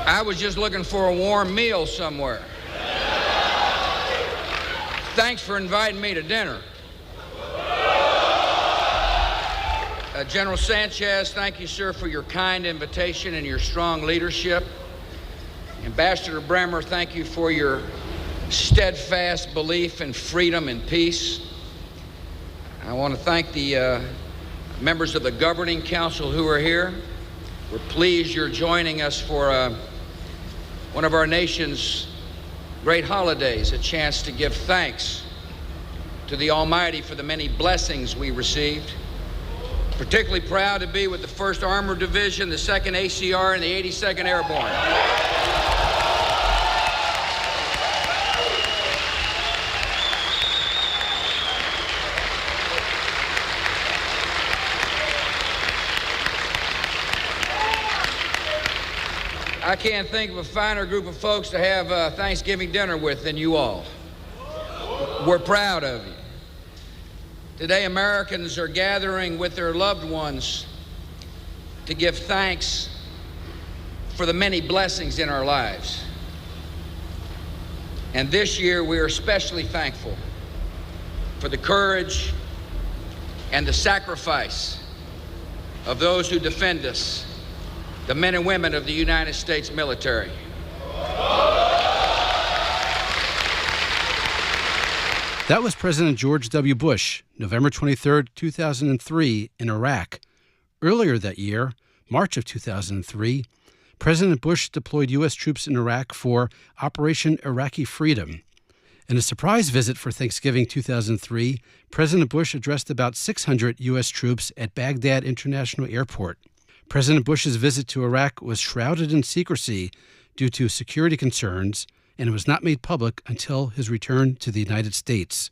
I was just looking for a warm meal somewhere. Thanks for inviting me to dinner. General Sanchez, thank you, sir, for your kind invitation and your strong leadership. Ambassador Bremer, thank you for your steadfast belief in freedom and peace. I want to thank the members of the Governing Council who are here. We're pleased you're joining us for one of our nation's great holidays, a chance to give thanks to the Almighty for the many blessings we received. Particularly proud to be with the 1st Armored Division, the 2nd ACR, and the 82nd Airborne. I can't think of a finer group of folks to have Thanksgiving dinner with than you all. We're proud of you. Today, Americans are gathering with their loved ones to give thanks for the many blessings in our lives. And this year, we are especially thankful for the courage and the sacrifice of those who defend us, the men and women of the United States military. That was President George W. Bush, November 23, 2003, in Iraq. Earlier that year, March of 2003, President Bush deployed U.S. troops in Iraq for Operation Iraqi Freedom. In a surprise visit for Thanksgiving 2003, President Bush addressed about 600 U.S. troops at Baghdad International Airport. President Bush's visit to Iraq was shrouded in secrecy due to security concerns, and it was not made public until his return to the United States.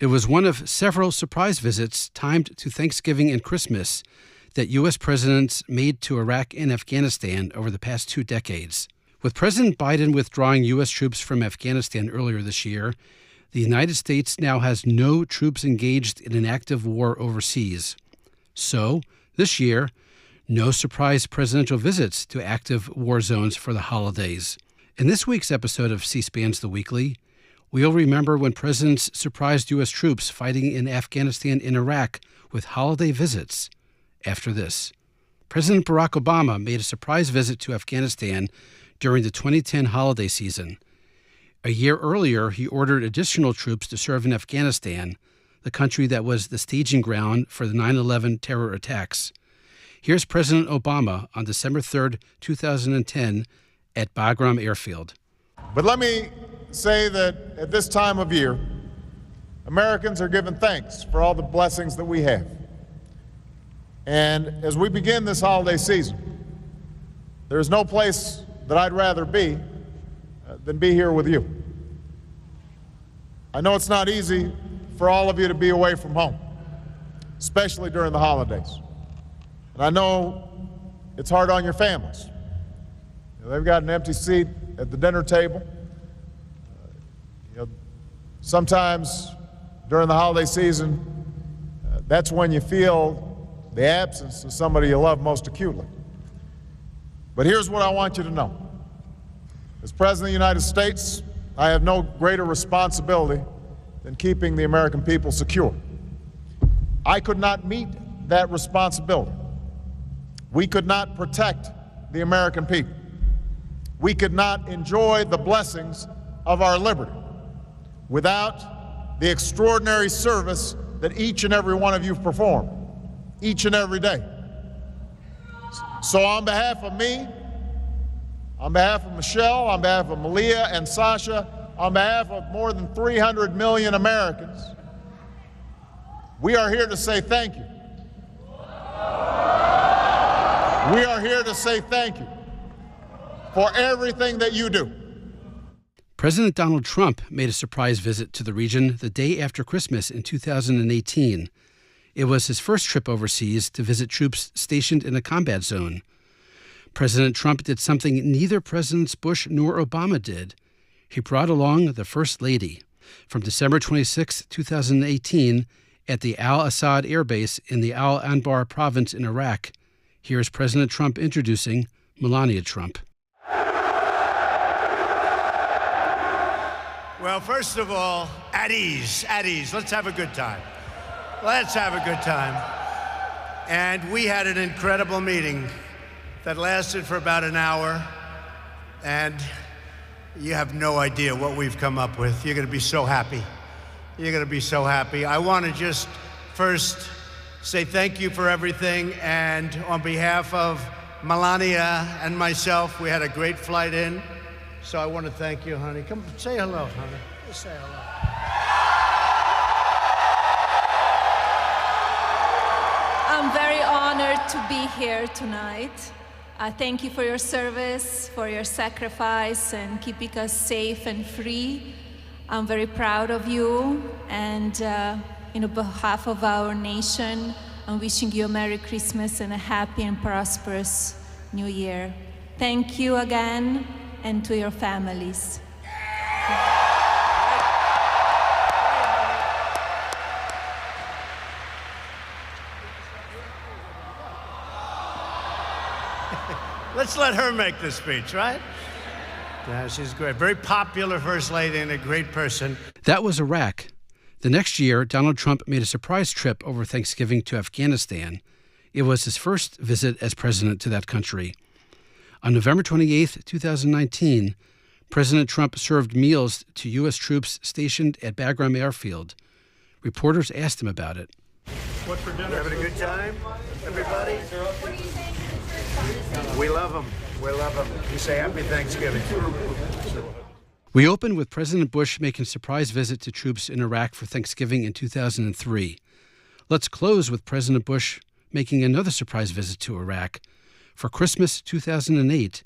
It was one of several surprise visits timed to Thanksgiving and Christmas that U.S. presidents made to Iraq and Afghanistan over the past 2 decades. With President Biden withdrawing U.S. troops from Afghanistan earlier this year, the United States now has no troops engaged in an active war overseas. So, this year, no surprise presidential visits to active war zones for the holidays. In this week's episode of C-SPAN's The Weekly, we'll remember when presidents surprised U.S. troops fighting in Afghanistan and Iraq with holiday visits. After this, President Barack Obama made a surprise visit to Afghanistan during the 2010 holiday season. A year earlier, he ordered additional troops to serve in Afghanistan, the country that was the staging ground for the 9/11 terror attacks. Here's President Obama on December 3, 2010, at Bagram Airfield. But let me say that at this time of year, Americans are giving thanks for all the blessings that we have. And as we begin this holiday season, there's no place that I'd rather be than be here with you. I know it's not easy for all of you to be away from home, especially during the holidays. And I know it's hard on your families. They've got an empty seat at the dinner table. Sometimes during the holiday season, that's when you feel the absence of somebody you love most acutely. But here's what I want you to know. As President of the United States, I have no greater responsibility than keeping the American people secure. I could not meet that responsibility. We could not protect the American people. We could not enjoy the blessings of our liberty without the extraordinary service that each and every one of you perform, each and every day. So on behalf of me, on behalf of Michelle, on behalf of Malia and Sasha, on behalf of more than 300 million Americans, we are here to say thank you. We are here to say thank you for everything that you do. President Donald Trump made a surprise visit to the region the day after Christmas in 2018. It was his first trip overseas to visit troops stationed in a combat zone. President Trump did something neither Presidents Bush nor Obama did. He brought along the First Lady. From December 26, 2018, at the Al-Assad Air Base in the Al-Anbar province in Iraq, here's President Trump introducing Melania Trump. Well, first of all, at ease. Let's have a good time. Let's have a good time. And we had an incredible meeting that lasted for about an hour. And you have no idea what we've come up with. You're going to be so happy. You're going to be so happy. I want to just first say thank you for everything. And on behalf of Melania and myself, we had a great flight in. So I want to thank you, honey. Come say hello, honey. Just say hello. I'm very honored to be here tonight. Thank you for your service, for your sacrifice, and keeping us safe and free. I'm very proud of you, and on behalf of our nation, I'm wishing you a Merry Christmas and a happy and prosperous New Year. Thank you again, and to your families. Let's let her make the speech, right? Yeah, she's great. Very popular First Lady and a great person. That was Iraq. The next year, Donald Trump made a surprise trip over Thanksgiving to Afghanistan. It was his first visit as president to that country. On November 28, 2019, President Trump served meals to U.S. troops stationed at Bagram Airfield. Reporters asked him about it. What for dinner? Having a good time, everybody? We love them. We love them. We say Happy Thanksgiving. We opened with President Bush making a surprise visit to troops in Iraq for Thanksgiving in 2003. Let's close with President Bush making another surprise visit to Iraq. For Christmas 2008,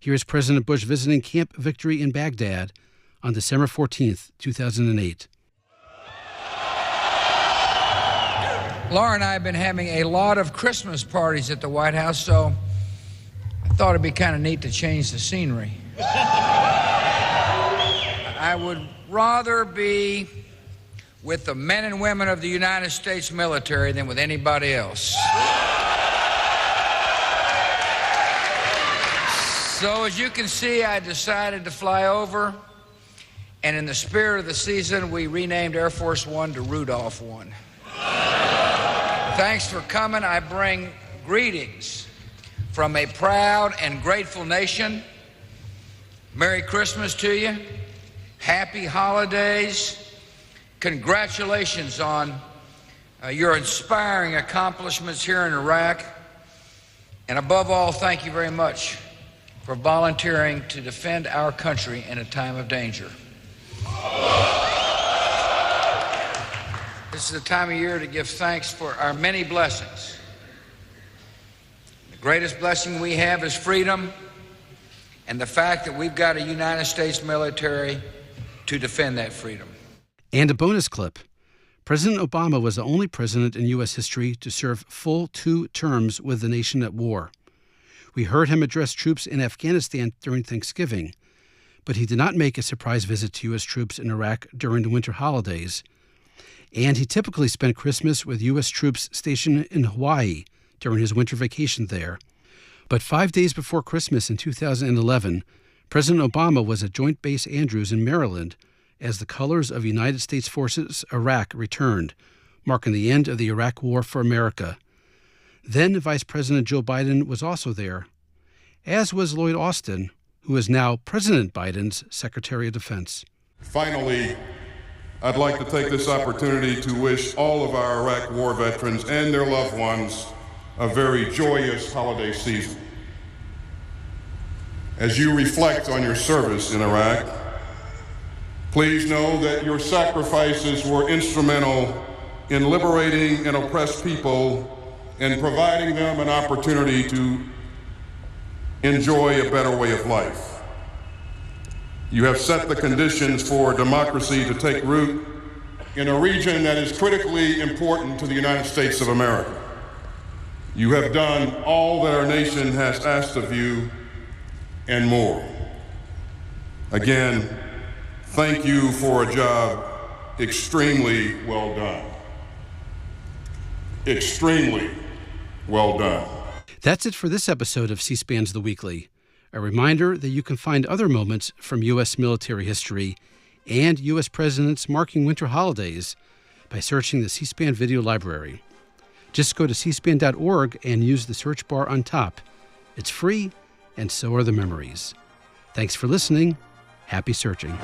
here's President Bush visiting Camp Victory in Baghdad on December 14th, 2008. Laura and I have been having a lot of Christmas parties at the White House, so I thought it'd be kind of neat to change the scenery. I would rather be with the men and women of the United States military than with anybody else. So as you can see, I decided to fly over, and in the spirit of the season, we renamed Air Force One to Rudolph One. Thanks for coming. I bring greetings from a proud and grateful nation. Merry Christmas to you. Happy holidays. Congratulations on your inspiring accomplishments here in Iraq. And above all, thank you very much for volunteering to defend our country in a time of danger. This is a time of year to give thanks for our many blessings. The greatest blessing we have is freedom and the fact that we've got a United States military to defend that freedom. And a bonus clip. President Obama was the only president in U.S. history to serve full 2 terms with the nation at war. We heard him address troops in Afghanistan during Thanksgiving, but he did not make a surprise visit to U.S. troops in Iraq during the winter holidays. And he typically spent Christmas with U.S. troops stationed in Hawaii during his winter vacation there. But 5 days before Christmas in 2011, President Obama was at Joint Base Andrews in Maryland as the colors of United States Forces Iraq returned, marking the end of the Iraq War for America. Then Vice President Joe Biden was also there, as was Lloyd Austin, who is now President Biden's Secretary of Defense. Finally, I'd like to take this opportunity to wish all of our Iraq War veterans and their loved ones a very joyous holiday season. As you reflect on your service in Iraq, please know that your sacrifices were instrumental in liberating an oppressed people and providing them an opportunity to enjoy a better way of life. You have set the conditions for democracy to take root in a region that is critically important to the United States of America. You have done all that our nation has asked of you and more. Again, thank you for a job extremely well done. Extremely well done. That's it for this episode of C-SPAN's The Weekly. A reminder that you can find other moments from U.S. military history and U.S. presidents marking winter holidays by searching the C-SPAN video library. Just go to cspan.org and use the search bar on top. It's free, and so are the memories. Thanks for listening. Happy searching.